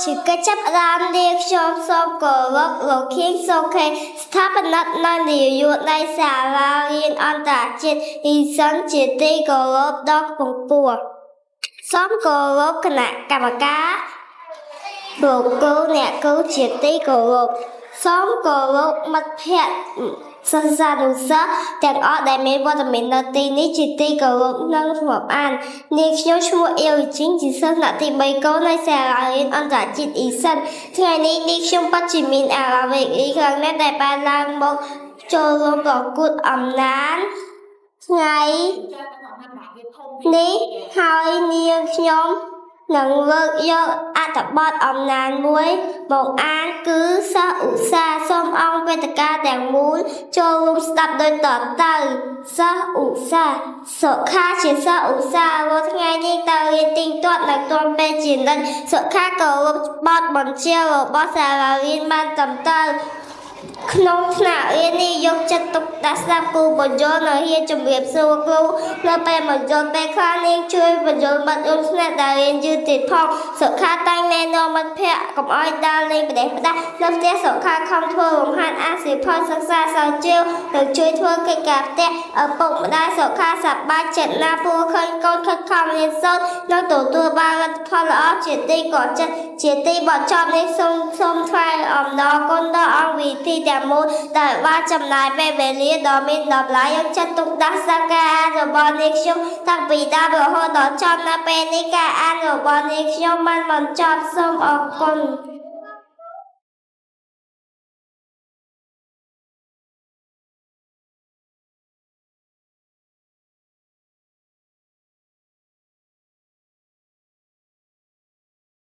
ជាកិច្ចចាប់ផ្ដើមនាខ្ញុំសូមគោរពលោកខៀងសូខេស្ថាបនិកនៃនាយកនៃសាលារៀនអន្តរជាតិអ៊ីសិនជាទីគោរពដ៏ខ្ពង់ខ្ពស់សូមគោរពគណៈកម្មការលោកគ្រូអ្នកគ្រូជាទីគោរពសូមគោរពមិត្តភ័ក្តិសិស្សានុសិស្សទាំងអស់ដែលមានវត្តមាននៅទីនេះជាទីគោរពនិងរាប់អាននាងខ្ញុំឈ្មោះអៀវជីងជាសិស្សថ្នាក់ទី3កូននៃសាលារៀនអន្តរជាតិអ៊ីសិនថ្ងៃនេះនាងខ្ញុំពិតជាមានអារម្មណ៍រីករាយខ្លាំងណាស់ដែលបានឡើងមកចូលរួមប្រកួតអំណាចថ្ងៃនេះហើយនាងខ្ញុំនឹងលើកយកអត្ថបទអំណាចមួយមកអានគឺសិស្សឧស្សាហ៍សូមអង្គវេទិកាទាំងមូលចូលរួមស្ដាប់ដូចតទៅសិស្សឧស្សាហ៍សុខាជាសិស្សឧស្សាហ៍រាល់ថ្ងៃនេះតើរៀនទីងទាត់នៅទាន់ពេលជានិច្ចសុខាគោរពបទបញ្ជារបស់សាលារៀនបានត្រឹមត្រូវក្នុងថ្នាក់រៀននេះយកចិត្តទុកដាក់ស្ដាប់គ្រូបញ្យលនៅហ៊ានជំរាបសួរគ្រូនៅពេលបញ្យលពេលខ្លះនាងជួយបញ្យលមិត្តរួមថ្នាក់ដែលរៀនយឺតទៀតផងសុខាតែងណែនាំមិត្តភ័ក្តិកុំឲ្យដើរលេងផ្ដេសផ្ដាស់នៅផ្ទះសុខាខំធ្វើរំហាត់អាសៀវភៅសិក្សាសើជាវនិងជួយធ្វើកិច្ចការផ្ទះឪពុកម្ដាយសុខាសប្បាយចិត្តណាស់ព្រោះឃើញកូនខិតខំរៀនសូត្រនិងទទួលបានលទ្ធផលល្អជាទីក៏ចិត្តជាទីបញ្ចប់នេះសូមថ្លែងអំណរគុណដល់អង្គវិធីទាំងមូលដែលបានចំណាយពេលវេលាដ៏មានតម្លៃយកចិត្តទុកដាក់សក្ការៈរបស់នាងខ្ញុំតាំងពីដើមរហូតដល់ចប់នៅពេលនេះការអានរបស់នាងខ្ញុំបានបញ្ចប់សូមអរគុណ